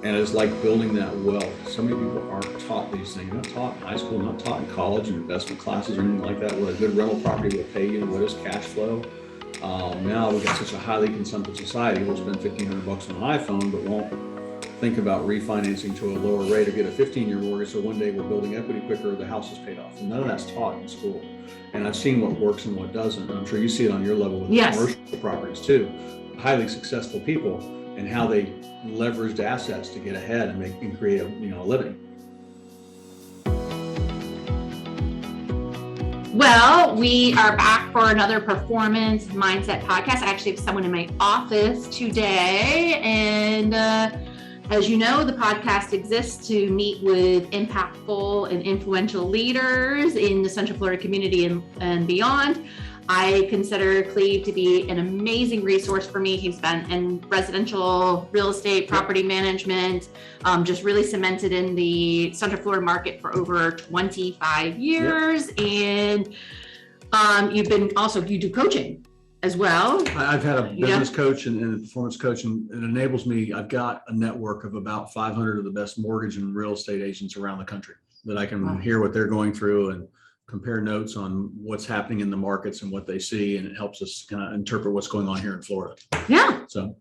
And it's like building that wealth. So many people aren't taught these things. Not taught in high school, not taught in college and investment classes or anything like that. What a good rental property will pay you, what is cash flow. Now we've got such a highly consumptive society. We'll spend $1,500 on an iPhone, but won't think about refinancing to a lower rate or get a 15-year mortgage. So one day we're building equity quicker, the house is paid off. And none of that's taught in school. And I've seen what works and what doesn't. I'm sure you see it on your level with commercial properties too. Highly successful people and how they leveraged assets to get ahead and make and create a living. Well, we are back for another performance mindset podcast. I actually have someone in my office today, and as you know, the podcast exists to meet with impactful and influential leaders in the Central Florida community and beyond. I consider Cleve to be an amazing resource for me. He's been in residential real estate, property management, just really cemented in the Central Florida market for over 25 years. Yep. And you do coaching as well. I've had a business coach and a performance coach, and it enables me. I've got a network of about 500 of the best mortgage and real estate agents around the country that I can hear what they're going through and compare notes on what's happening in the markets and what they see, and it helps us kind of interpret what's going on here in Florida. Yeah. So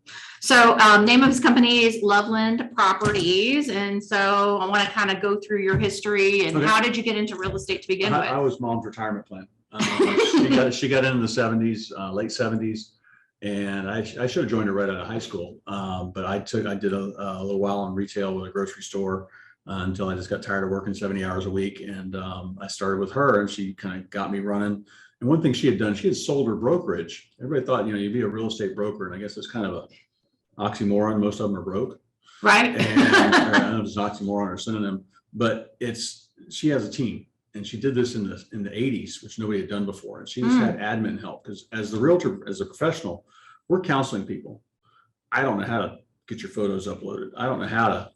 name of his company is Loveland Properties, and so I want to kind of go through your history and how did you get into real estate to begin with? I was mom's retirement plan. She got in the 70s, late 70s, and I should have joined her right out of high school, but I did a little while in retail with a grocery store. Until I just got tired of working 70 hours a week. And I started with her, and she kind of got me running. And one thing she had done, she had sold her brokerage. Everybody thought, you'd be a real estate broker. And I guess it's kind of a oxymoron. Most of them are broke. Right. And I don't know if it's an oxymoron or synonym, but she has a team. And she did this in the 80s, which nobody had done before. And she just had admin help, because as the realtor, as a professional, we're counseling people. I don't know how to get your photos uploaded. I don't know how to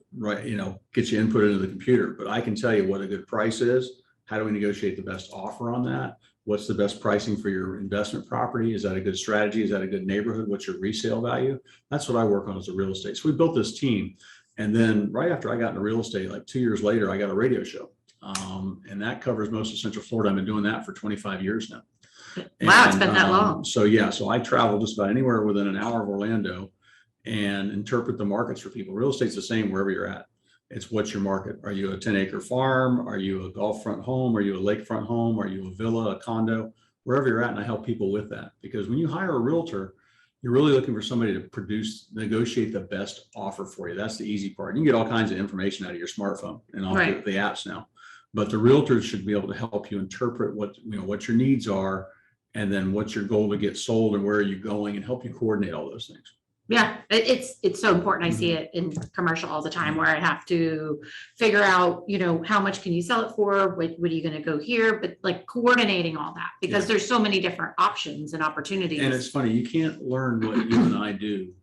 get you input into the computer, but I can tell you what a good price is. How do we negotiate the best offer on that? What's the best pricing for your investment property? Is that a good strategy? Is that a good neighborhood? What's your resale value? That's what I work on as a real estate. So we built this team. And then right after I got into real estate, like 2 years later, I got a radio show. And that covers most of Central Florida. I've been doing that for 25 years now. Wow, it's been that long. So I travel just about anywhere within an hour of Orlando and interpret the markets for people. Real estate's the same wherever you're at. It's what's your market. Are you a 10-acre farm? Are you a golf front home? Are you a lakefront home? Are you a villa, a condo? Wherever you're at, and I help people with that. Because when you hire a realtor, you're really looking for somebody to negotiate the best offer for you. That's the easy part. You can get all kinds of information out of your smartphone and all the apps now. But the realtors should be able to help you interpret what your needs are, and then what's your goal to get sold and where are you going, and help you coordinate all those things. Yeah, it's so important. I see it in commercial all the time, where I have to figure out, how much can you sell it for? What are you going to go here? But like coordinating all that, because there's so many different options and opportunities. And it's funny, you can't learn what you and I do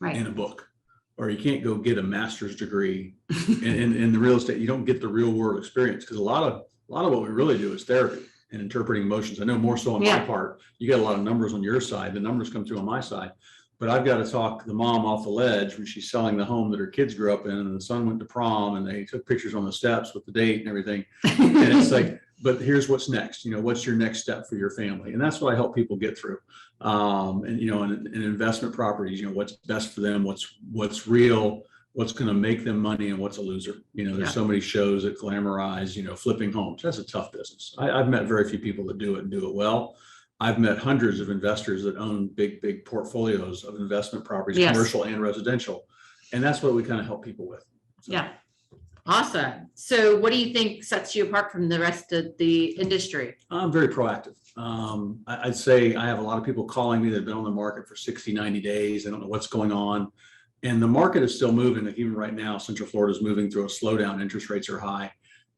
in a book, or you can't go get a master's degree in the real estate. You don't get the real world experience, because a lot of what we really do is therapy and interpreting emotions. I know more so on my part. You got a lot of numbers on your side. The numbers come through on my side. But I've got to talk the mom off the ledge when she's selling the home that her kids grew up in, and the son went to prom, and they took pictures on the steps with the date and everything. And it's like, but here's what's next. What's your next step for your family? And that's what I help people get through. In investment properties, what's best for them, what's real, what's going to make them money, and what's a loser. There's so many shows that glamorize, flipping homes. That's a tough business. I've met very few people that do it and do it well. I've met hundreds of investors that own big portfolios of investment properties, commercial and residential. And that's what we kind of help people with. So. Yeah. Awesome. So what do you think sets you apart from the rest of the industry? I'm very proactive. I'd say I have a lot of people calling me that have been on the market for 60, 90 days. They don't know what's going on. And the market is still moving. Like even right now, Central Florida is moving through a slowdown. Interest rates are high.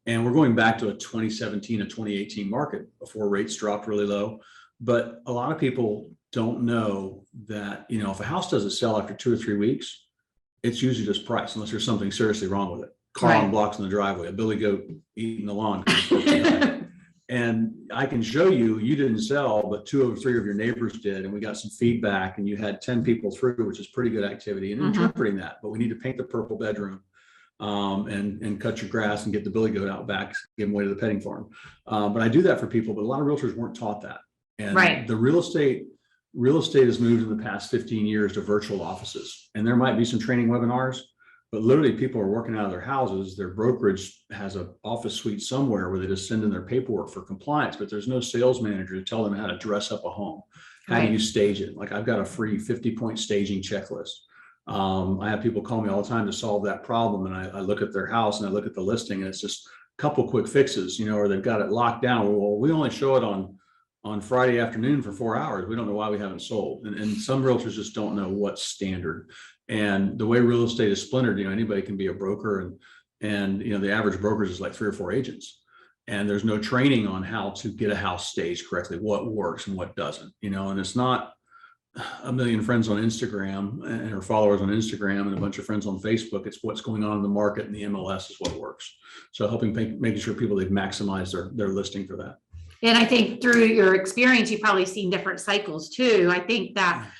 And we're going back to a 2017 and 2018 market before rates dropped really low. But a lot of people don't know that, if a house doesn't sell after 2 or 3 weeks, it's usually just price, unless there's something seriously wrong with it. Car on blocks in the driveway, a billy goat eating the lawn. And I can show you didn't sell, but 2 or 3 of your neighbors did. And we got some feedback, and you had 10 people through, which is pretty good activity, and interpreting that. But we need to paint the purple bedroom. and cut your grass and get the billy goat out back, give them away to the petting farm. But I do that for people, but a lot of realtors weren't taught that. And the real estate has moved in the past 15 years to virtual offices, and there might be some training webinars, but literally people are working out of their houses. Their brokerage has an office suite somewhere where they just send in their paperwork for compliance, but there's no sales manager to tell them how to dress up a home. How do you stage it? Like, I've got a free 50-point staging checklist. I have people call me all the time to solve that problem. And I look at their house and I look at the listing, and it's just a couple quick fixes, or they've got it locked down. Well, we only show it on Friday afternoon for 4 hours. We don't know why we haven't sold. And some realtors just don't know what's standard. And the way real estate is splintered, anybody can be a broker, and the average brokerage is like 3 or 4 agents. And there's no training on how to get a house staged correctly, what works and what doesn't, and it's not a million friends on Instagram or followers on Instagram and a bunch of friends on Facebook. It's what's going on in the market, and the MLS is what works. So making sure people, they've maximized their listing for that. And I think through your experience, you've probably seen different cycles too. I think that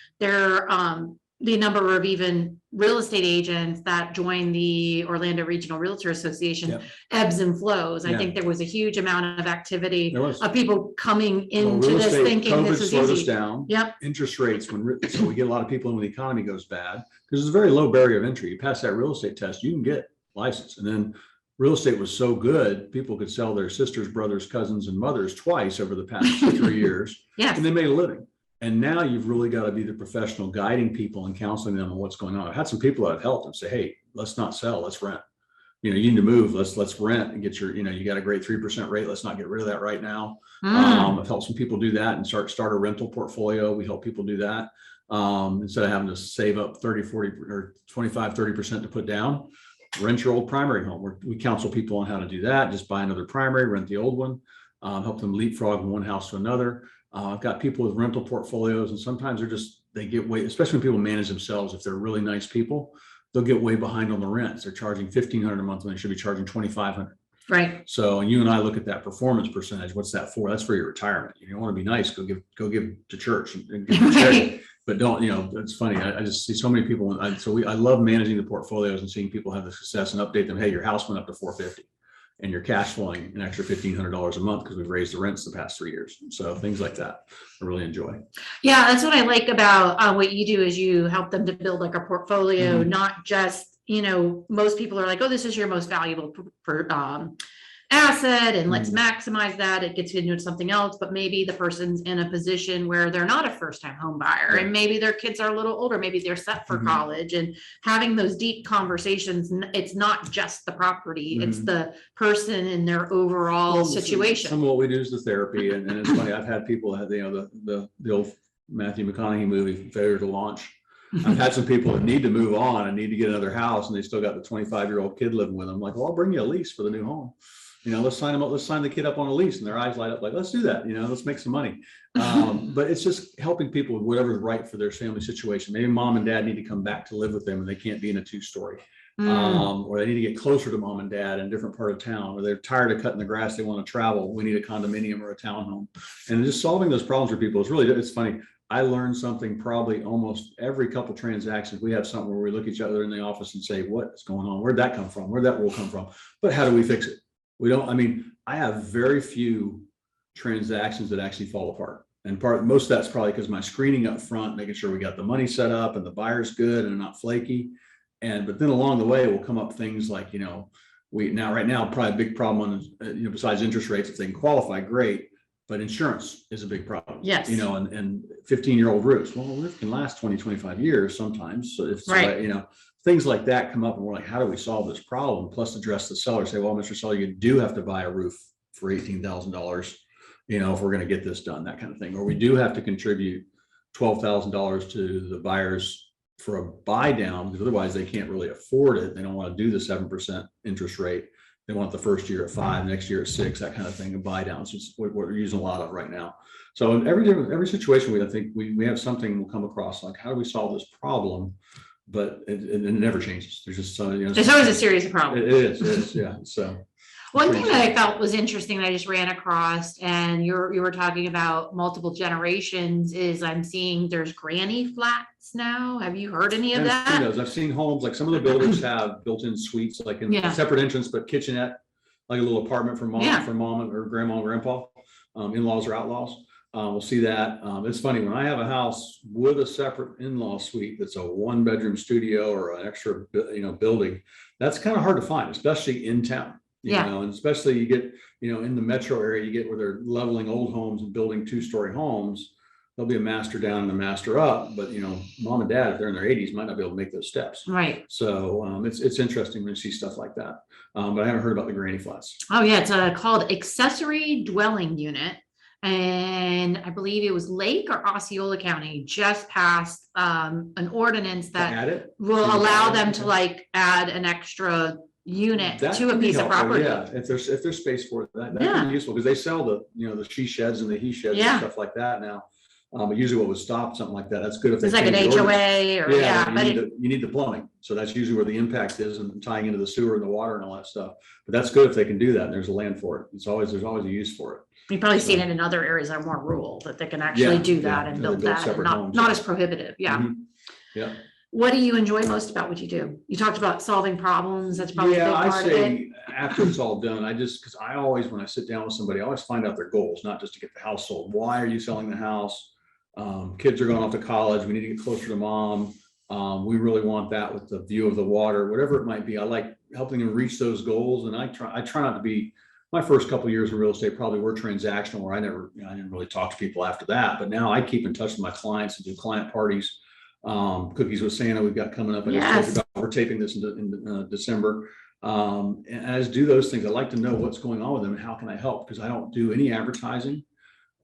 the number of even real estate agents that join the Orlando Regional Realtor Association ebbs and flows. I think there was a huge amount of activity of people coming into this thinking COVID this was slowed easy. Us down. Interest rates, so we get a lot of people when the economy goes bad, because there's a very low barrier of entry. You pass that real estate test, you can get licensed. And then real estate was so good, people could sell their sisters, brothers, cousins, and mothers twice over the past 3 years. And they made a living. And now you've really got to be the professional guiding people and counseling them on what's going on. I've had some people that have helped them say, hey, let's not sell, let's rent. You need to move, let's rent and get your, you got a great 3% rate. Let's not get rid of that right now. I've helped some people do that and start a rental portfolio. We help people do that. Instead of having to save up 30, 40 or 25, 30% to put down, rent your old primary home. We counsel people on how to do that. Just buy another primary, rent the old one, help them leapfrog from one house to another. I've got people with rental portfolios, and sometimes they get way, especially when people manage themselves, if they're really nice people, they'll get way behind on the rents. They're charging $1,500 a month when they should be charging $2,500. Right. So, and you and I look at that performance percentage. What's that for? That's for your retirement. You want to be nice, go give to church and give to charity. But don't, it's funny. I just see so many people. I love managing the portfolios and seeing people have the success and update them. Hey, your house went up to $450. And you're cash flowing an extra $1,500 a month because we've raised the rents the past 3 years. So things like that, I really enjoy. Yeah, that's what I like about what you do is you help them to build like a portfolio, not just, most people are like, oh, this is your most valuable asset and let's maximize that. It gets into something else, but maybe the person's in a position where they're not a first-time home buyer and maybe their kids are a little older, maybe they're set for college, and having those deep conversations. It's not just the property, it's the person and their overall situation. Some of what we do is the therapy, and it's funny. I've had people have the old Matthew McConaughey movie, Failure to Launch. I've had some people that need to move on and need to get another house, and they still got the 25-year-old kid living with them. I'm like, well, I'll bring you a lease for the new home. Let's sign them up. Let's sign the kid up on a lease, and their eyes light up like, let's do that. Let's make some money. But it's just helping people with whatever's right for their family situation. Maybe mom and dad need to come back to live with them, and they can't be in a 2-story, or they need to get closer to mom and dad in a different part of town, or they're tired of cutting the grass. They want to travel. We need a condominium or a townhome, and just solving those problems for people. It's funny. I learned something probably almost every couple transactions. We have something where we look each other in the office and say, what is going on? Where'd that come from? Where'd that rule come from? But how do we fix it? I have very few transactions that actually fall apart. And most of that's probably because my screening up front, making sure we got the money set up and the buyer's good and not flaky. But then along the way will come up things like, right now, probably a big problem on, besides interest rates, if they can qualify, great. But insurance is a big problem. Yes. And 15-year-old roofs. Well, a roof can last 20, 25 years sometimes. So if things like that come up, and we're like, how do we solve this problem? Plus address the seller, say, well, Mr. Seller, you do have to buy a roof for $18,000, if we're going to get this done, that kind of thing. Or we do have to contribute $12,000 to the buyers for a buy down, because otherwise they can't really afford it. They don't want to do the 7% interest rate. They want the first year at 5%, next year at 6%, that kind of thing, and buy downs. It's what we're using a lot of right now. So in every situation, I think we have something we'll come across, like, how do we solve this problem? But it never changes. There's just there's always a series of problems. It is, yeah. So One thing that I felt was interesting that I just ran across, and you were talking about multiple generations, is I'm seeing there's granny flats now. Have you heard any of I've seen that? those. I've seen homes, like some of the builders have built-in suites, like in Yeah. a separate entrance, but kitchenette, like a little apartment for Yeah. mom or grandma and grandpa, in-laws or outlaws. We'll see that. It's funny, when I have a house with a separate in-law suite that's a 1-bedroom studio or an extra, building, that's kind of hard to find, especially in town. And especially you get, in the metro area, you get where they're leveling old homes and building 2-story homes. There'll be a master down and a master up, but mom and dad, if they're in their 80s, might not be able to make those steps. Right. So it's interesting when you see stuff like that. But I haven't heard about the granny flats. Oh yeah, it's called accessory dwelling unit. And I believe it was Lake or Osceola County just passed an ordinance that will allow them to like add an extra unit to a piece of property. Yeah, if there's space for it, that can be useful, because they sell the the she sheds and the he sheds and stuff like that now. But usually what would stop something like that, that's good if it's like an HOA or you need the plumbing. So that's usually where the impact is, and tying into the sewer and the water and all that stuff. But that's good if they can do that, and there's a land for it. There's always a use for it. You've probably seen it in other areas that are more rural, that they can actually do that and build that, and not as prohibitive. Yeah. Mm-hmm. Yeah. What do you enjoy most about what you do? You talked about solving problems. That's probably a big part of it. After it's all done, because I always, when I sit down with somebody, I always find out their goals, not just to get the house sold. Why are you selling the house? Kids are going off to college. We need to get closer to mom. We really want that with the view of the water, whatever it might be. I like helping them reach those goals. And I try not to be, my first couple of years in real estate probably were transactional, where I didn't really talk to people after that. But now I keep in touch with my clients and do client parties. Cookies with Santa we've got coming up. We're taping this in December. And I just do those things. I like to know what's going on with them and how can I help, because I don't do any advertising.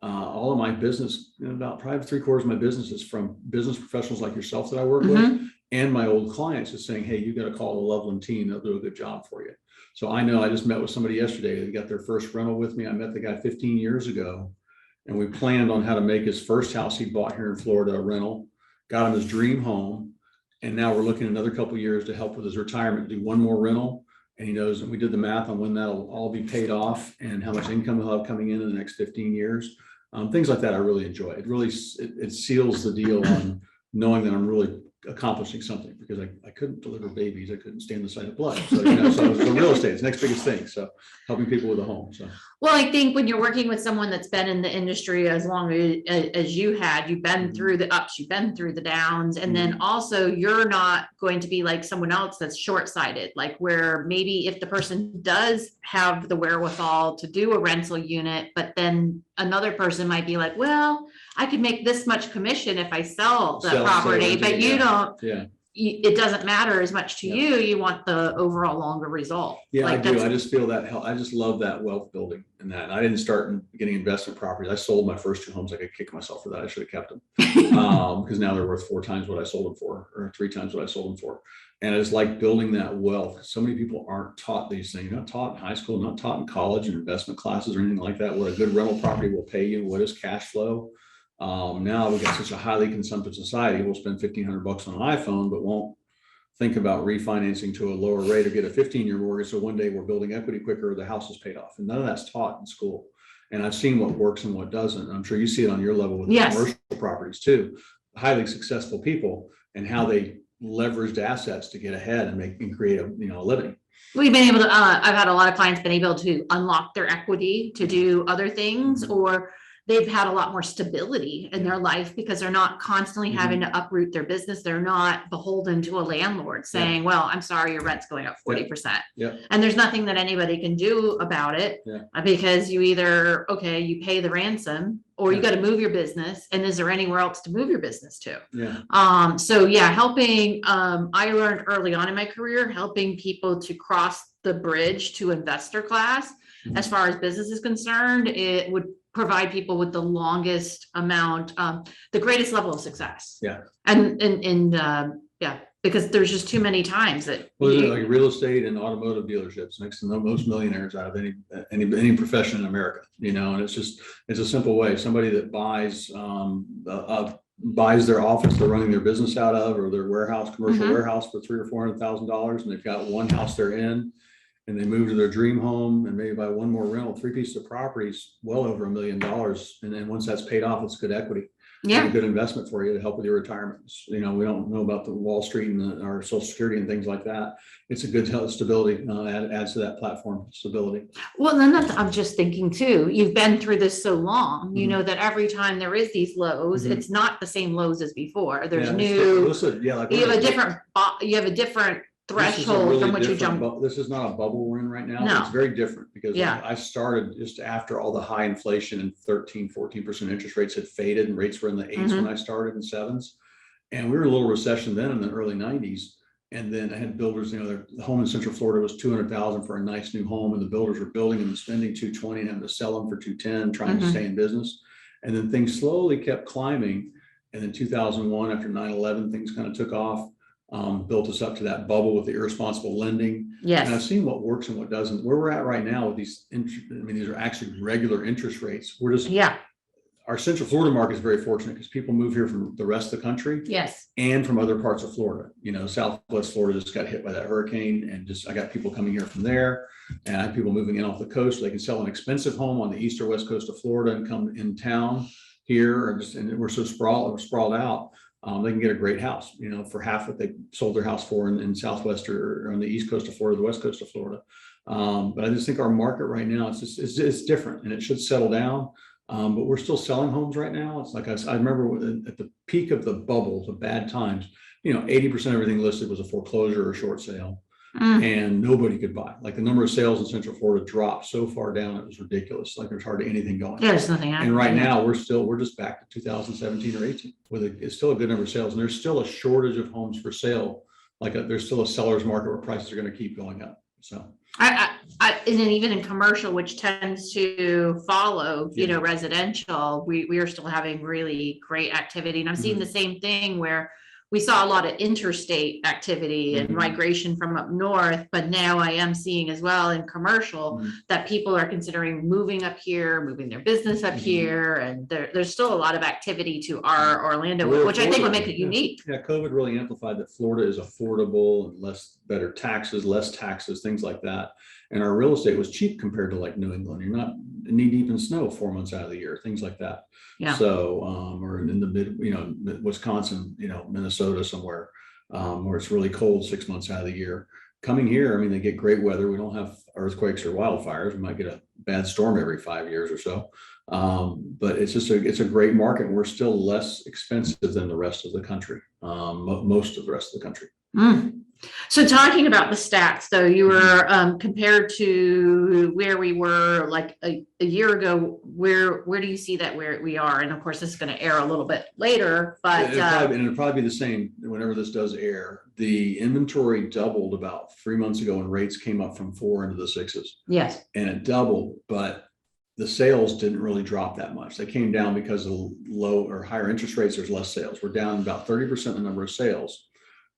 All of my business, about probably 3/4 of my business is from business professionals like yourself that I work with, and my old clients is saying, hey, you got to call the Loveland team. They'll do a good job for you. So I know I just met with somebody yesterday. They got their first rental with me. I met the guy 15 years ago, and we planned on how to make his first house he bought here in Florida a rental, got him his dream home. And now we're looking at another couple of years to help with his retirement, do one more rental. And he knows, and we did the math on when that'll all be paid off and how much income he'll have coming in the next 15 years. Things like that I really enjoy. It really it seals the deal on knowing that I'm really accomplishing something, because I couldn't deliver babies. I couldn't stand the sight of blood. So, so real estate is the next biggest thing. So helping people with a home. So. Well, I think when you're working with someone that's been in the industry as long as you had, you've been through the ups, you've been through the downs, and then also you're not going to be like someone else that's short-sighted, like where maybe if the person does have the wherewithal to do a rental unit, but then another person might be like, well, I could make this much commission if I sell the property, but you don't. Yeah. It doesn't matter as much to you. You want the overall longer result. Yeah, I do. I just feel that I just love that wealth building and that. I didn't start getting investment properties. I sold my first 2 homes. I could kick myself for that. I should have kept them because now they're worth 4 times what I sold them for, or 3 times what I sold them for. And I just like building that wealth. So many people aren't taught these things. You're not taught in high school, not taught in college and investment classes or anything like that. What a good rental property will pay you. What is cash flow? Now we've got such a highly consumptive society. We'll spend $1,500 on an iPhone, but won't think about refinancing to a lower rate or get a 15-year mortgage. So one day we're building equity quicker, the house is paid off. And none of that's taught in school. And I've seen what works and what doesn't. I'm sure you see it on your level with commercial properties too. Highly successful people and how they leveraged assets to get ahead and create a living. We've been able to, I've had a lot of clients been able to unlock their equity to do other things, or they've had a lot more stability in their life because they're not constantly having to uproot their business. They're not beholden to a landlord saying, well, I'm sorry, your rent's going up 40%. And there's nothing that anybody can do about it because you either, you pay the ransom or you got to move your business. And is there anywhere else to move your business to? Helping, I learned early on in my career, helping people to cross the bridge to investor class. As far as business is concerned, it would provide people with the longest amount, the greatest level of success. Because there's just too many times that like real estate and automotive dealerships, next to most millionaires out of any profession in America, and it's a simple way. Somebody that buys their office they're running their business out of, or their warehouse, commercial warehouse for $300,000 or $400,000, and they've got one house they're in. and they move to their dream home and maybe buy one more rental, 3 pieces of properties, well over $1 million. And then once that's paid off, it's good equity. Yeah. A good investment for you to help with your retirement. You know, we don't know about the Wall Street and our Social Security and things like that. It's a good stability, adds to that platform stability. Well, then I'm just thinking too, you've been through this so long, you know, that every time there is these lows, it's not the same lows as before. There's you have a different threshold from which you jump. This is not a bubble we're in right now. No. It's very different because I started just after all the high inflation and 13-14% interest rates had faded and rates were in the 8s when I started in 7s. And we were in a little recession then in the early 90s. And then I had builders, you know, the home in Central Florida was $200,000 for a nice new home, and the builders were building and spending $220 and having to sell them for $210, trying to stay in business. And then things slowly kept climbing. And then 2001, after 9/11, things kind of took off, built us up to that bubble with the irresponsible lending. Yes. And I've seen what works and what doesn't. Where we're at right now with these, these are actually regular interest rates. We're just, our Central Florida market is very fortunate because people move here from the rest of the country. Yes. And from other parts of Florida. You know, Southwest Florida just got hit by that hurricane, and I got people coming here from there, and I have people moving in off the coast. They can sell an expensive home on the east or west coast of Florida and come in town here, and we're so sprawled out. They can get a great house, you know, for half what they sold their house for in Southwest or on the east coast of Florida, the west coast of Florida. But I just think our market right now, it's different, and it should settle down. But we're still selling homes right now. It's like I remember at the peak of the bubble, the bad times, you know, 80% of everything listed was a foreclosure or a short sale, and nobody could buy. Like the number of sales in Central Florida dropped so far down, it was ridiculous. Like there's hardly anything going. There's nothing. And right now we're just back to 2017 or 18 it's still a good number of sales, and there's still a shortage of homes for sale. There's still a seller's market where prices are going to keep going up. So. And then even in commercial, which tends to follow, you know, residential, we are still having really great activity. And I'm seeing the same thing where we saw a lot of interstate activity and migration from up north, but now I am seeing as well in commercial that people are considering moving up here, moving their business up here, and there's still a lot of activity to our Orlando, which I think will make it unique. Yeah, COVID really amplified that Florida is affordable and better taxes, less taxes, things like that. And our real estate was cheap compared to like New England. You're not knee deep in snow 4 months out of the year, things like that. Yeah. So, or in the mid, you know, Wisconsin, you know, Minnesota somewhere, where it's really cold 6 months out of the year. Coming here, I mean, they get great weather. We don't have earthquakes or wildfires. We might get a bad storm every 5 years or so. But it's just it's a great market. And we're still less expensive than the rest of the country, most of the rest of the country. So talking about the stats, though, you were compared to where we were like a year ago. Where do you see that where we are? And of course, this is going to air a little bit later, but it'll probably be the same whenever this does air. The inventory doubled about 3 months ago, and rates came up from 4 into the 6s. Yes, and it doubled, but the sales didn't really drop that much. They came down because of low or higher interest rates. There's less sales. We're down about 30% the number of sales.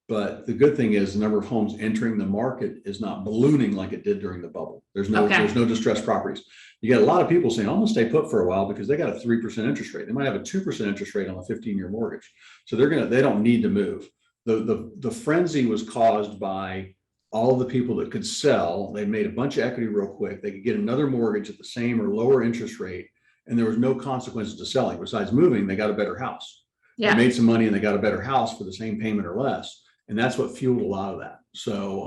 But the good thing is the number of homes entering the market is not ballooning like it did during the bubble. There's no distressed properties. You got a lot of people saying, I'm going to stay put for a while because they got a 3% interest rate. They might have a 2% interest rate on a 15-year mortgage. So they don't need to move. The frenzy was caused by all of the people that could sell. They made a bunch of equity real quick. They could get another mortgage at the same or lower interest rate, and there was no consequences to selling. Besides moving, they got a better house. Yeah. They made some money and they got a better house for the same payment or less. And that's what fueled a lot of that. So,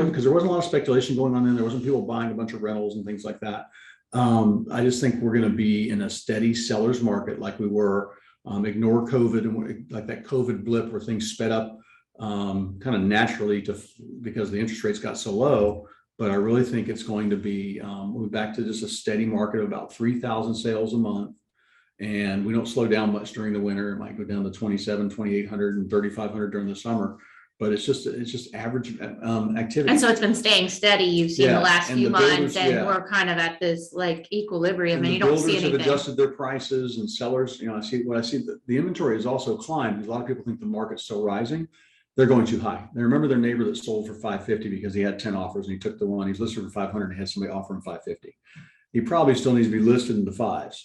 because there wasn't a lot of speculation going on then, there wasn't people buying a bunch of rentals and things like that. I just think we're going to be in a steady seller's market like we were. Ignore COVID and like that COVID blip where things sped up kind of naturally because the interest rates got so low. But I really think it's going to be we're back to just a steady market of about 3,000 sales a month. And we don't slow down much during the winter. It might go down to 2,700, 2,800 and 3,500 during the summer. But it's just average activity. And so it's been staying steady. You've seen the last few months, and we're kind of at this like equilibrium, and you don't see anything. Builders have adjusted their prices, and sellers, you know, I see the inventory has also climbed. A lot of people think the market's still rising. They're going too high. They remember their neighbor that sold for $550 because he had 10 offers and he took the one. He's listed for $500 and had somebody offer him $550. He probably still needs to be listed in the 5s,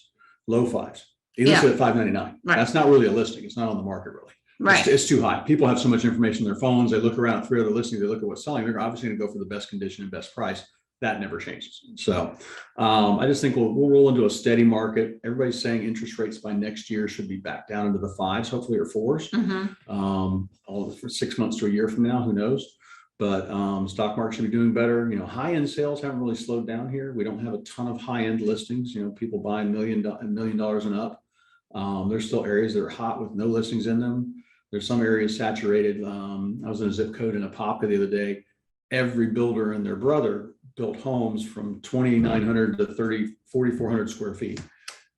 low 5s. He listed at $599. Right. That's not really a listing. It's not on the market really. Right. It's too high. People have so much information on their phones. They look around at 3 other listings. They look at what's selling. They're obviously going to go for the best condition and best price. that never changes. So I just think we'll roll into a steady market. Everybody's saying interest rates by next year should be back down into the 5s, hopefully, or 4s. All for 6 months to a year from now, who knows? But stock market should be doing better. You know, high-end sales haven't really slowed down here. We don't have a ton of high-end listings. You know, people buy $1 million and up. There's still areas that are hot with no listings in them. There's some areas saturated. I was in a zip code in Apopka the other day. Every builder and their brother built homes from 2,900 to 4,400 square feet.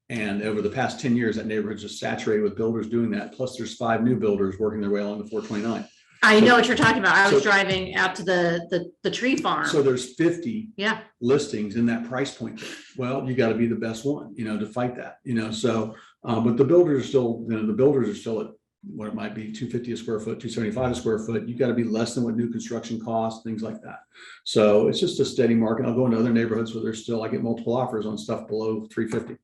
And over the past 10 years, that neighborhood's just saturated with builders doing that. Plus there's 5 new builders working their way along the 429. I know what you're talking about. I was driving out to the tree farm. So there's 50 listings in that price point. Well, you got to be the best one, you know, to fight that, you know. So, but the builders are still, you know, the builders are still at what it might be, $250 a square foot, $275 a square foot. You got to be less than what new construction costs, things like that. So it's just a steady market. I'll go into other neighborhoods where there's still, I get multiple offers on stuff below 350.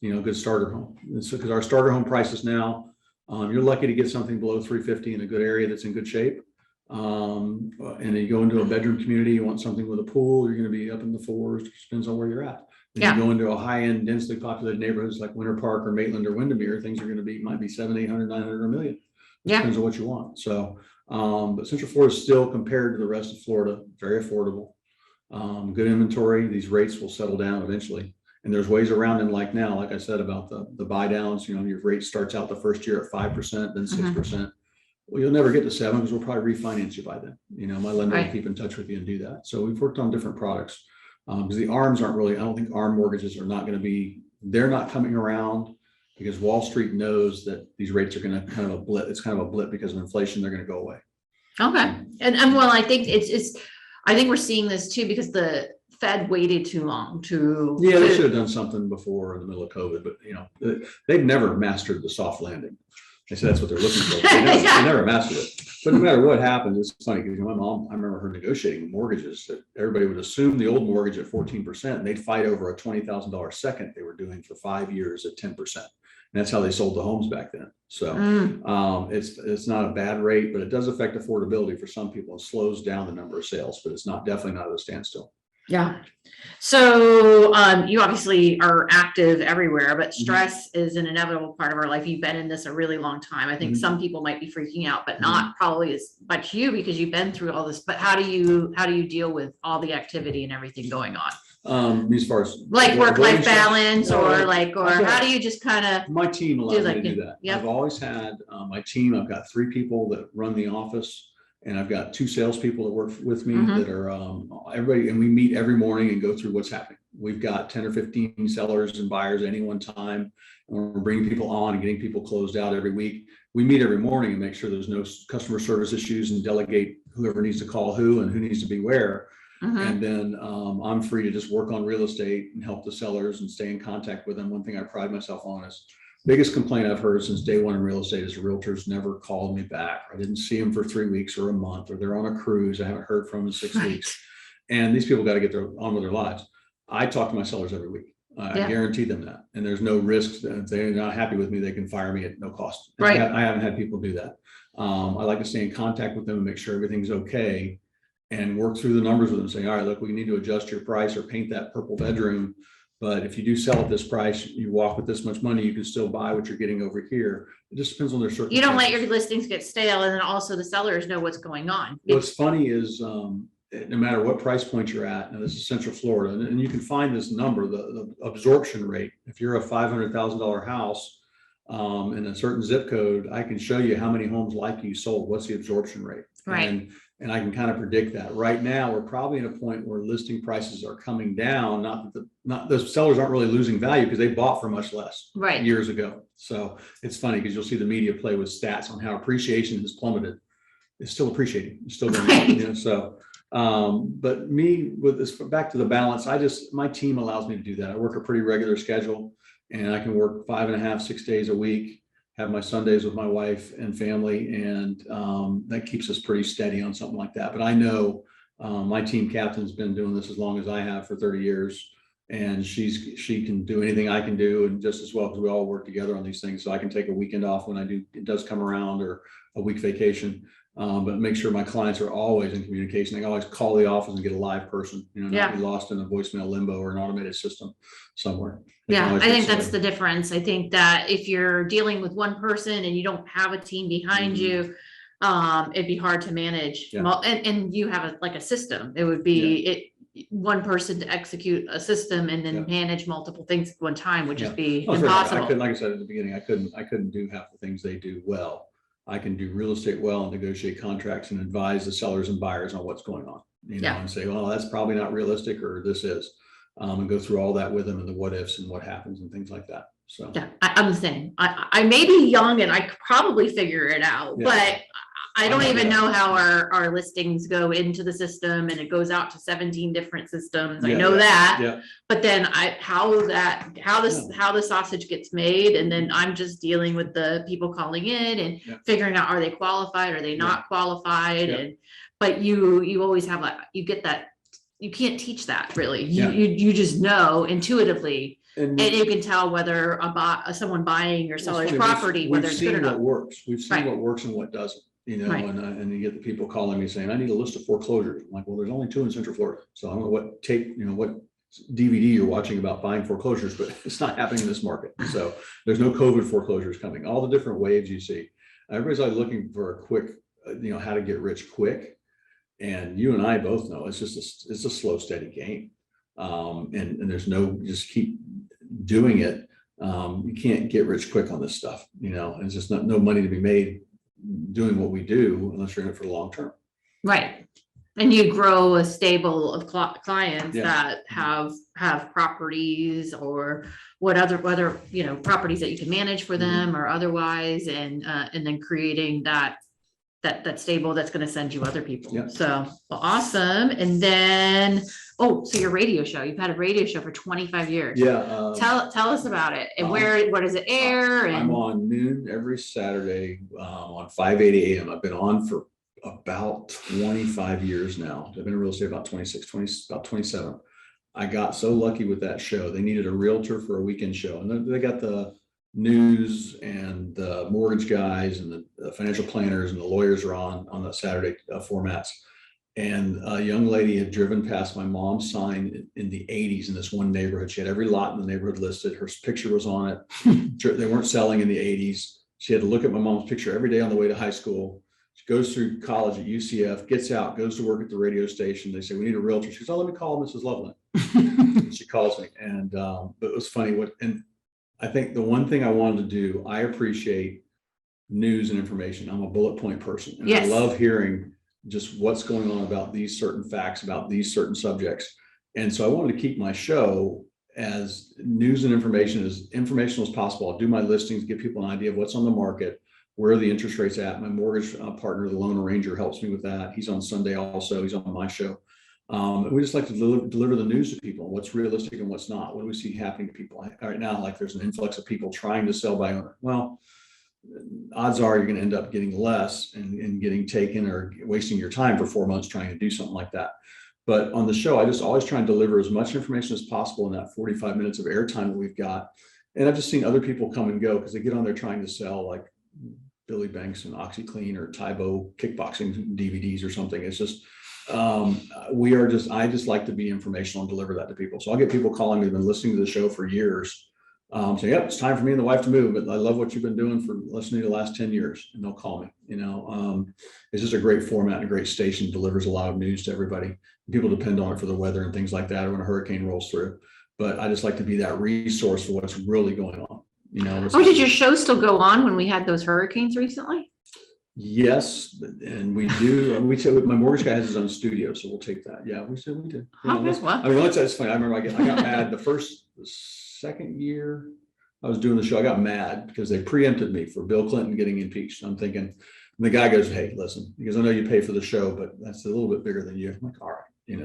You know, good starter home. And so because our starter home prices now, you're lucky to get something below 350 in a good area that's in good shape. And then you go into a bedroom community, you want something with a pool, you're going to be up in the 4s. Depends on where you're at. Then you go into a high-end, densely populated neighborhoods like Winter Park or Maitland or Windermere, things are going to be, might be 700, 800, 900, or $1 million. Depends on what you want. So, but Central Florida is still, compared to the rest of Florida, very affordable. Good inventory. These rates will settle down eventually. And there's ways around them, like now, like I said, about the buy downs. You know, your rate starts out the first year at 5%, then 6%. Well, you'll never get to 7 because we'll probably refinance you by then. You know, my lender will keep in touch with you and do that. So we've worked on different products because the ARMs aren't really, I don't think ARM mortgages are not going to be, they're not coming around because Wall Street knows that these rates are going to kind of a blip. It's kind of a blip because of inflation. They're going to go away. Okay. And well, I think I think we're seeing this too, because the Fed waited too long to. Yeah, they should have done something before in the middle of COVID, but you know, they've never mastered the soft landing. They said that's what they're looking for. They never mastered it. But no matter what happened, it's funny because my mom, I remember her negotiating mortgages that everybody would assume the old mortgage at 14%, and they'd fight over a $20,000 second they were doing for 5 years at 10%. And that's how they sold the homes back then. So it's not a bad rate, but it does affect affordability for some people and slows down the number of sales, but it's not definitely not at a standstill. Yeah. So you obviously are active everywhere, but stress is an inevitable part of our life. You've been in this a really long time. I think some people might be freaking out, but not probably as much you, because you've been through all this. But how do you deal with all the activity and everything going on? As far as like work-life balance, or how do you just kind of? My team allows me to do that. I've always had my team. I've got 3 people that run the office. And I've got 2 salespeople that work with me that are everybody, and we meet every morning and go through what's happening. We've got 10 or 15 sellers and buyers at any one time. And we're bringing people on and getting people closed out every week. We meet every morning and make sure there's no customer service issues and delegate whoever needs to call who and who needs to be where. And then I'm free to just work on real estate and help the sellers and stay in contact with them. One thing I pride myself on is biggest complaint I've heard since day one in real estate is realtors never called me back. I didn't see them for 3 weeks or a month, or they're on a cruise. I haven't heard from them in 6 weeks. And these people got to get on with their lives. I talk to my sellers every week. I guarantee them that. And there's no risk that if they're not happy with me, they can fire me at no cost. I haven't had people do that. I like to stay in contact with them and make sure everything's okay and work through the numbers with them, saying, all right, look, we need to adjust your price or paint that purple bedroom. But if you do sell at this price, you walk with this much money, you can still buy what you're getting over here. It just depends on their circumstances. You don't let your listings get stale, and then also the sellers know what's going on. What's funny is no matter what price point you're at, now this is Central Florida, and you can find this number, the absorption rate. If you're a $500,000 house in a certain zip code, I can show you how many homes like you sold. What's the absorption rate? And I can kind of predict that. Right now, we're probably in a point where listing prices are coming down. Not the sellers aren't really losing value because they bought for much less years ago. So it's funny because you'll see the media play with stats on how appreciation has plummeted. It's still appreciating. It's still going on. You know, so, but me with this, back to the balance, my team allows me to do that. I work a pretty regular schedule, and I can work 5.5, 6 days a week. Have my Sundays with my wife and family, and that keeps us pretty steady on something like that. But I know my team captain's been doing this as long as I have, for 30 years, and she can do anything I can do, and just as well, because we all work together on these things. So I can take a weekend off when it does come around, or a week vacation. But make sure my clients are always in communication. They always call the office and get a live person, not be lost in a voicemail limbo or an automated system somewhere. Yeah, I think that's the difference. I think that if you're dealing with one person and you don't have a team behind you, it'd be hard to manage. And you have a system. It would be one person to execute a system and then manage multiple things at one time would just be impossible. I couldn't, like I said at the beginning, I couldn't do half the things they do well. I can do real estate well and negotiate contracts and advise the sellers and buyers on what's going on, and say, well, that's probably not realistic, or this is, and go through all that with them and the what ifs and what happens and things like that. So I'm the same. I may be young and I could probably figure it out, but I don't even know how our listings go into the system, and it goes out to 17 different systems. I know that, but then how the sausage gets made, and then I'm just dealing with the people calling in and figuring out, are they qualified, are they not qualified, and but you always have you get that, you can't teach that really. You just know intuitively. And you can tell whether someone buying or seller's property, whether it's good or not. We've seen what works and what doesn't. And you get the people calling me saying, I need a list of foreclosures. I'm like, well, there's only 2 in Central Florida. So I don't know what tape, what DVD you're watching about buying foreclosures, but it's not happening in this market. So there's no COVID foreclosures coming. All the different waves you see. Everybody's like looking for a quick, how to get rich quick. And you and I both know it's a slow, steady game. And there's just keep doing it. You can't get rich quick on this stuff, and it's just no money to be made doing what we do unless you're in it for the long term. Right. And you grow a stable of clients that have properties or whether properties that you can manage for them or otherwise, and then creating that stable that's going to send you other people. So awesome. And then so your radio show, you've had a radio show for 25 years. Tell us about it, and where does it air? And I'm on noon every Saturday on 5:80 a.m. I've been on for about 25 years now. I've been in real estate about 27. I got so lucky with that show. They needed a realtor for a weekend show, and they got the news and the mortgage guys and the financial planners and the lawyers are on the Saturday formats. And a young lady had driven past my mom's sign in the 80s in this one neighborhood. She had every lot in the neighborhood listed. Her picture was on it. They weren't selling in the 80s. She had to look at my mom's picture every day on the way to high school. She goes through college at UCF, gets out, goes to work at the radio station. They say, we need a realtor. She goes, oh, let me call Mrs. Loveland. She calls me. And but it was funny. And I think the one thing I wanted to do, I appreciate news and information. I'm a bullet point person. And I love hearing just what's going on about these certain facts, about these certain subjects. And so I wanted to keep my show as news and information, as informational as possible. I'll do my listings, give people an idea of what's on the market, where are the interest rates at. My mortgage partner, the loan arranger, helps me with that. He's on Sunday also. He's on my show. We just like to deliver the news to people, what's realistic and what's not. What do we see happening to people right now? Like there's an influx of people trying to sell by owner. Well, odds are you're going to end up getting less and getting taken or wasting your time for 4 months trying to do something like that. But on the show, I just always try and deliver as much information as possible in that 45 minutes of airtime that we've got. And I've just seen other people come and go because they get on there trying to sell like Billy Banks and OxyClean or Tybo kickboxing DVDs or something. It's just, I just like to be informational and deliver that to people. So I'll get people calling me, they've been listening to the show for years. So yep, it's time for me and the wife to move, but I love what you've been doing for listening to the last 10 years, and they'll call me. It's just a great format and a great station, delivers a lot of news to everybody. People depend on it for the weather and things like that, or when a hurricane rolls through. But I just like to be that resource for what's really going on. Did your show still go on when we had those hurricanes recently? Yes, and we do. My mortgage guy has his own studio, so we'll take that. Yeah, we did. That's funny. I remember I got mad the second year I was doing the show. I got mad because they preempted me for Bill Clinton getting impeached. I'm thinking, and the guy goes, "Hey, listen, because I know you pay for the show, but that's a little bit bigger than you." I'm like, "All right." But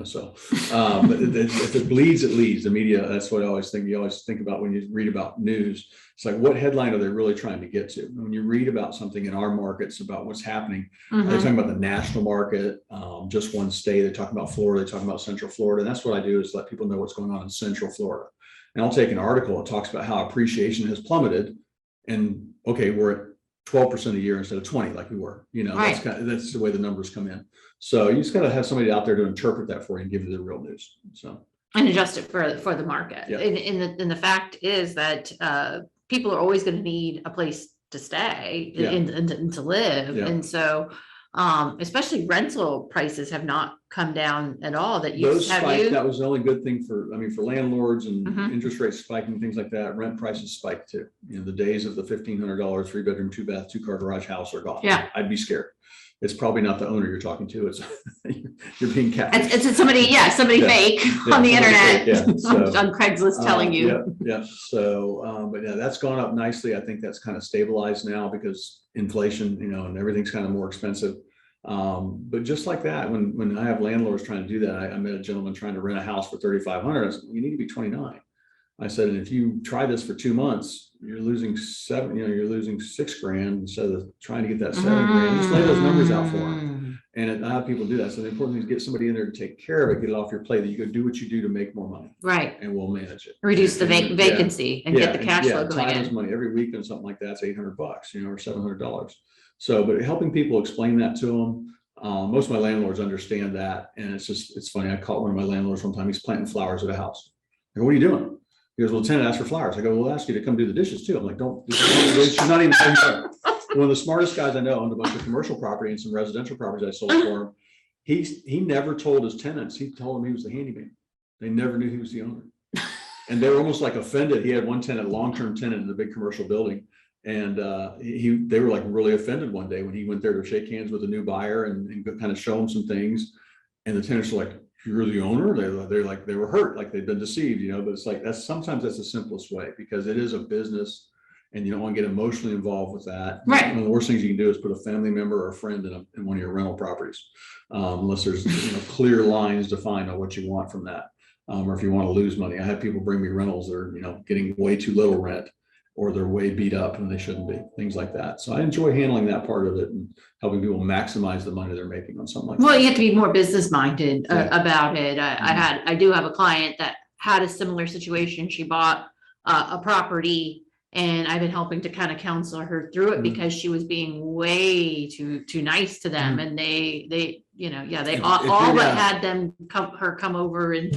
if it bleeds, it leads. The media, that's what I always think. You always think about when you read about news. It's like, what headline are they really trying to get to? When you read about something in our markets, about what's happening, they're talking about the national market, just one state. They talk about Florida, they talk about Central Florida. And that's what I do, is let people know what's going on in Central Florida. And I'll take an article that talks about how appreciation has plummeted. And okay, we're at 12% a year instead of 20 like we were, Right. that's the way the numbers come in. So you just got to have somebody out there to interpret that for you and give you the real news. So. And adjust it for the market. Yeah. And the fact is that people are always going to need a place to stay and to live. Yeah. And so especially rental prices have not come down at all. That That was the only good thing for landlords and Mhm. interest rates spiking, things like that. Rent prices spiked too. The days of the $1,500 3-bedroom, 2-bath, 2-car garage house are gone. Yeah. I'd be scared. It's probably not the owner you're talking to. It's you're being catfished. It's somebody fake on the internet, on Craigslist telling you. Yeah. So, but yeah, that's gone up nicely. I think that's kind of stabilized now because inflation, and everything's kind of more expensive. But just like that, when I have landlords trying to do that, I met a gentleman trying to rent a house for $3,500. I said, you need to be 29. I said, and if you try this for 2 months, you're losing $6,000 instead of trying to get that $7,000. Just lay those numbers out for them. And I have people do that. So the important thing is get somebody in there to take care of it, get it off your plate, that you go do what you do to make more money. Right. And we'll manage it. Reduce the vacancy and get the cash flow going in. Money every week and something like that's $800, or $700. So, but helping people explain that to them. Most of my landlords understand that. And it's funny. I caught one of my landlords one time, he's planting flowers at a house. I go, what are you doing? He goes, well, the tenant asked for flowers. I go, we'll ask you to come do the dishes too. I'm like, she's not even. One of the smartest guys I know owned a bunch of commercial property and some residential properties I sold for him. He never told his tenants. He told them he was the handyman. They never knew he was the owner. And they were almost like offended. He had one tenant, long-term tenant in a big commercial building. And they were like really offended one day when he went there to shake hands with a new buyer and kind of show him some things. And the tenants were like, you're the owner? They're like, they were hurt, like they'd been deceived, but it's like, sometimes that's the simplest way because it is a business and you don't want to get emotionally involved with that. Right. One of the worst things you can do is put a family member or a friend in one of your rental properties, unless there's clear lines defined on what you want from that. Or if you want to lose money. I have people bring me rentals that are, getting way too little rent, or they're way beat up and they shouldn't be, things like that. So I enjoy handling that part of it and helping people maximize the money they're making on something like that. Well, you have to be more business minded about it. I do have a client that had a similar situation. She bought a property and I've been helping to kind of counsel her through it because she was being way too nice to them. And they all but had them come over and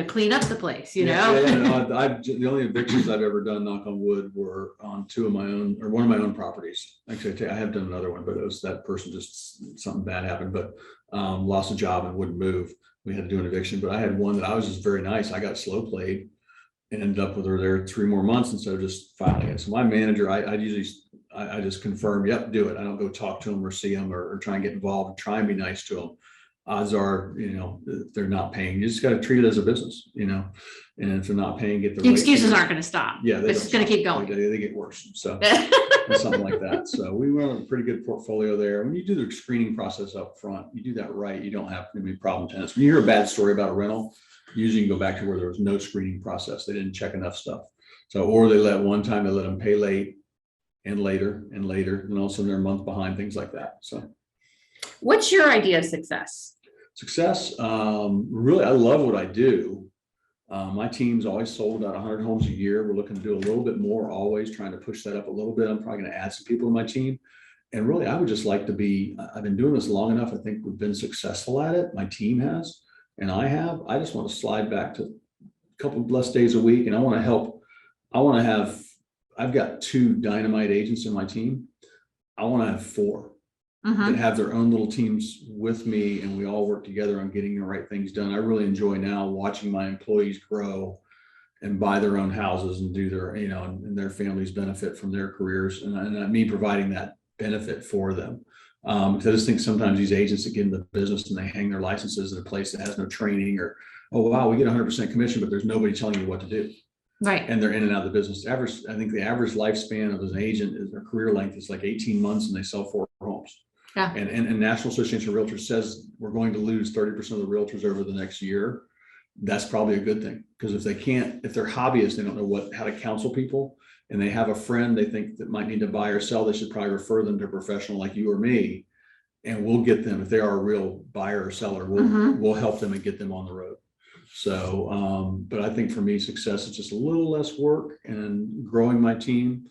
clean up the place, the only evictions I've ever done, knock on wood, were on one of my own properties. Actually, I have done another one, but it was that person just something bad happened, but lost a job and wouldn't move. We had to do an eviction, but I had one that I was just very nice. I got slow played and ended up with her there 3 more months instead of just filing it. So my manager, I just confirm, yep, do it. I don't go talk to them or see them or try and get involved and try and be nice to them. Odds are, they're not paying. You just got to treat it as a business, and if they're not paying, get the excuses aren't going to stop. Yeah, it's just going to keep going. They get worse. So something like that. So we run a pretty good portfolio there. When you do the screening process up front, you do that right. You don't have any problem tenants. When you hear a bad story about a rental, usually you can go back to where there was no screening process. They didn't check enough stuff. So, or they let them pay late and later, and all of a sudden they're a month behind, things like that. So. What's your idea of success? Really, I love what I do. My team's always sold about 100 homes a year. We're looking to do a little bit more, always trying to push that up a little bit. I'm probably going to add some people to my team. And really, I would just like to I've been doing this long enough. I think we've been successful at it. My team has, and I have. I just want to slide back to a couple less days a week. And I want to help. I've got 2 dynamite agents in my team. I want to have 4. That have their own little teams with me, and we all work together on getting the right things done. I really enjoy now watching my employees grow and buy their own houses and do their, and their families benefit from their careers, and me providing that benefit for them. Because I just think sometimes these agents that get in the business and they hang their licenses at a place that has no training, or, oh wow, we get 100% commission, but there's nobody telling you what to do. Right. And they're in and out of the business. I think the average lifespan of an agent is their career length is like 18 months, and they sell 4 homes. Yeah. And National Association of Realtors says we're going to lose 30% of the realtors over the next year. That's probably a good thing, because if they're hobbyists, they don't know how to counsel people, and they have a friend they think that might need to buy or sell, they should probably refer them to a professional like you or me, and we'll get them, if they are a real buyer or seller, we'll help them and get them on the road. So, but I think for me, success is just a little less work and growing my team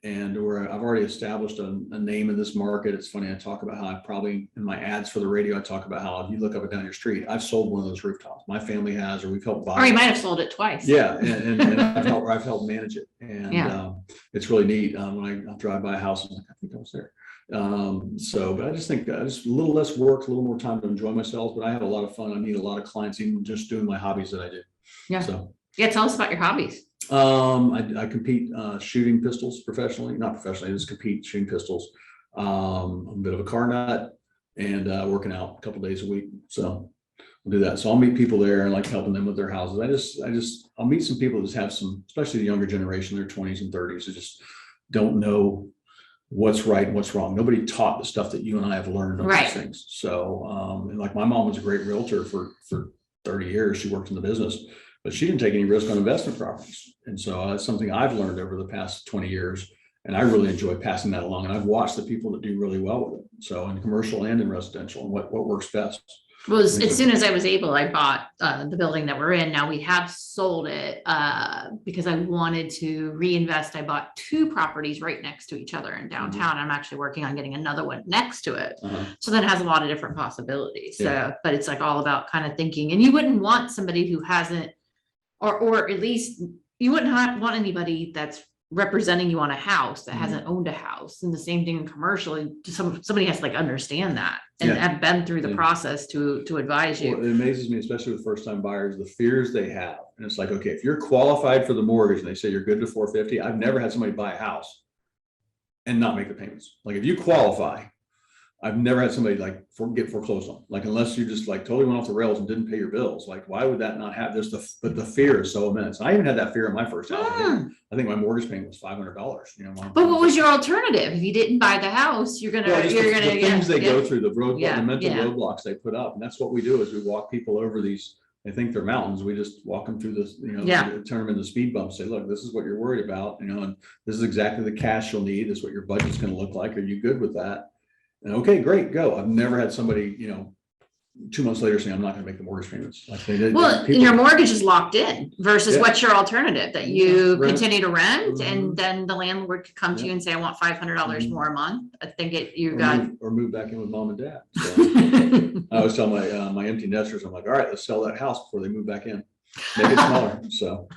and where I've already established a name in this market. It's funny, I talk about how I probably, in my ads for the radio, I talk about how if you look up and down your street, I've sold one of those rooftops. My family has, or we've helped buy. Or you might have sold it twice. Yeah, and I've helped manage it, and it's really neat. When I drive by a house, I'm like, I think I was there. But I just think just a little less work, a little more time to enjoy myself. But I have a lot of fun. I meet a lot of clients, even just doing my hobbies that I do. Yeah. So yeah, tell us about your hobbies. I compete shooting pistols professionally, not professionally, I just compete shooting pistols. I'm a bit of a car nut, and working out a couple days a week. So I'll do that. So I'll meet people there and like helping them with their houses. I'll meet some people that just have some, especially the younger generation, their 20s and 30s, who just don't know what's right and what's wrong. Nobody taught the stuff that you and I have learned on these things. So, and like my mom was a great realtor for 30 years. She worked in the business, but she didn't take any risk on investment properties. And so that's something I've learned over the past 20 years. And I really enjoy passing that along. And I've watched the people that do really well with it. So in commercial and in residential, and what works best. Well, as soon as I was able, I bought the building that we're in. Now we have sold it because I wanted to reinvest. I bought 2 properties right next to each other in downtown. I'm actually working on getting another one next to it. So that has a lot of different possibilities. So, but it's like all about kind of thinking, and you wouldn't want somebody who hasn't, or at least you wouldn't want anybody that's representing you on a house that hasn't owned a house. And the same thing in commercial, somebody has to like understand that and have been through the process to advise you. Well, it amazes me, especially with first time buyers, the fears they have. And it's like, okay, if you're qualified for the mortgage and they say you're good to 450, I've never had somebody buy a house and not make the payments. Like if you qualify, I've never had somebody like get foreclosed on, like, unless you just like totally went off the rails and didn't pay your bills. Like, why would that not have this? But the fear is so immense. I even had that fear in my first house. I think my mortgage payment was $500. You know, but what was your alternative? If you didn't buy the house, you're gonna the things they go through, the mental roadblocks they put up, and that's what we do is we walk people over these. They think they're mountains. We just walk them through this, turn them into speed bumps. Say, look, this is what you're worried about, and this is exactly the cash you'll need. This is what your budget's going to look like. Are you good with that? And okay, great, go. I've never had somebody, 2 months later saying I'm not going to make the mortgage payments like they did. Well, your mortgage is locked in versus what's your alternative, that you continue to rent and then the landlord could come to you and say, I want $500 more a month. I think or move back in with mom and dad. So I always tell my empty nesters, I'm like, all right, let's sell that house before they move back in, make it smaller. So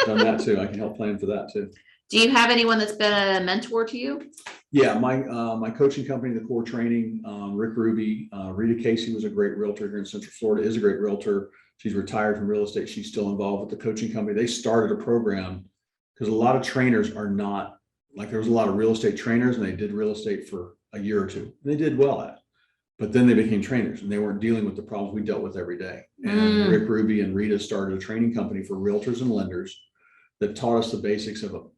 done that too. I can help plan for that too. Do you have anyone that's been a mentor to you? Yeah, my coaching company, the Core Training, Rick Ruby, Rita Casey was a great realtor here in Central Florida, is a great realtor. She's retired from real estate. She's still involved with the coaching company. They started a program because a lot of trainers are not, like there was a lot of real estate trainers and they did real estate for a year or two. They did well at it, but then they became trainers and they weren't dealing with the problems we dealt with every day. And Rick Ruby and Rita started a training company for realtors and lenders that taught us the basics of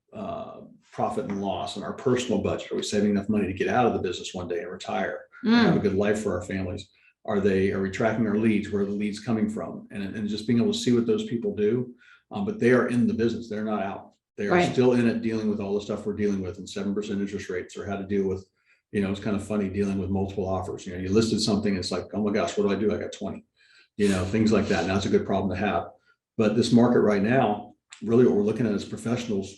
profit and loss and our personal budget. Are we saving enough money to get out of the business one day and retire and have a good life for our families? Are we tracking our leads? Where are the leads coming from? And just being able to see what those people do. But they are in the business. They're not out. They are still in it, dealing with all the stuff we're dealing with and 7% interest rates, or how to deal with, it's kind of funny dealing with multiple offers. You listed something. It's like, oh my gosh, what do I do? I got 20, things like that. Now it's a good problem to have. But this market right now, really what we're looking at is professionals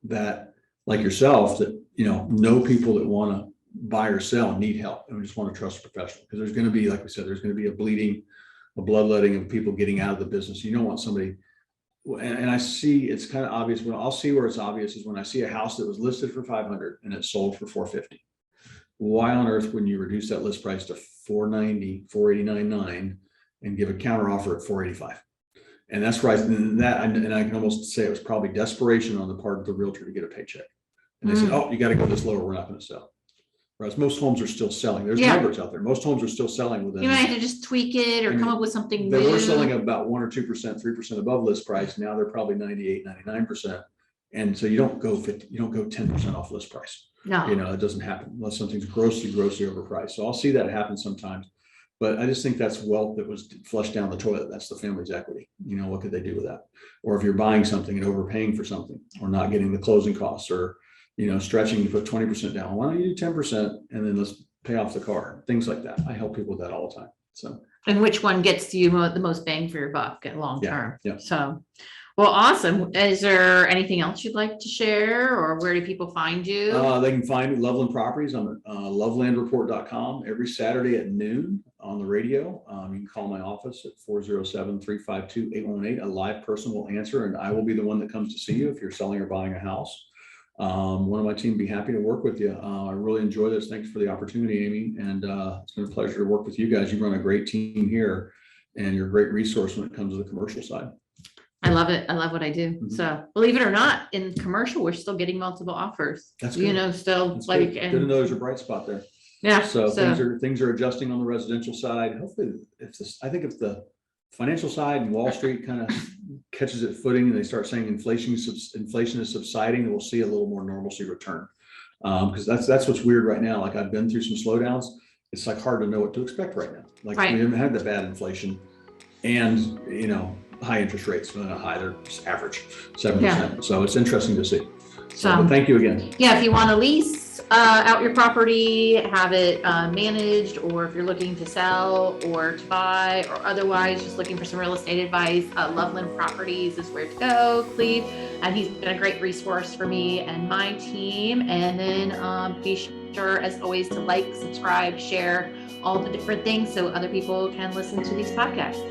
that, like yourself, that know people that want to buy or sell and need help, and we just want to trust a professional, because there's going to be, like we said, there's going to be a bloodletting of people getting out of the business. You don't want somebody, and I see it's kind of obvious. When I'll see where it's obvious is when I see a house that was listed for 500 and it sold for 450. Why on earth wouldn't you reduce that list price to 490, 489.9 and give a counter offer at 485? And that's right. And I can almost say it was probably desperation on the part of the realtor to get a paycheck. And they said, oh, you got to go this lower. We're not going to sell. Whereas most homes are still selling. There's numbers out there. Most homes are still selling within. You might have to just tweak it or come up with something new. They were selling about 1 or 2%, 3% above list price. Now they're probably 98, 99%. And so you don't go 10% off list price. No. It doesn't happen unless something's grossly overpriced. So I'll see that happen sometimes. But I just think that's wealth that was flushed down the toilet. That's the family's equity. What could they do with that? Or if you're buying something and overpaying for something, or not getting the closing costs, or, stretching to put 20% down. Why don't you do 10% and then let's pay off the car? Things like that. I help people with that all the time. So. And which one gets you the most bang for your buck at long term? Yeah. So, Well, awesome. Is there anything else you'd like to share, or where do people find you? They can find me Loveland Properties on lovelandreport.com every Saturday at noon on the radio. You can call my office at 407-352-8118. A live person will answer, and I will be the one that comes to see you if you're selling or buying a house. One of my team be happy to work with you. I really enjoy this. Thanks for the opportunity, Amy. And it's been a pleasure to work with you guys. You run a great team here, and you're a great resource when it comes to the commercial side. I love it. I love what I do. Mhm. So believe it or not, in commercial, we're still getting multiple offers. That's You good. know, still That's like, good to know there's a bright spot there. yeah. So things are adjusting on the residential side. Hopefully, if the financial side and Wall Street kind of catches its footing and they start saying inflation is subsiding, then we'll see a little more normalcy return. Because that's what's weird right now. Like, I've been through some slowdowns. It's like hard to know what to expect right now. Like, Right. we haven't had the bad inflation and, high interest rates. Well, not high, they're just average 7%. So it's interesting to see. But thank you again. Yeah, if you want to lease out your property, have it managed, or if you're looking to sell or to buy, or otherwise just looking for some real estate advice, Loveland Properties is where to go. Cleve, and he's been a great resource for me and my team. And then be sure, as always, to like, subscribe, share all the different things so other people can listen to these podcasts.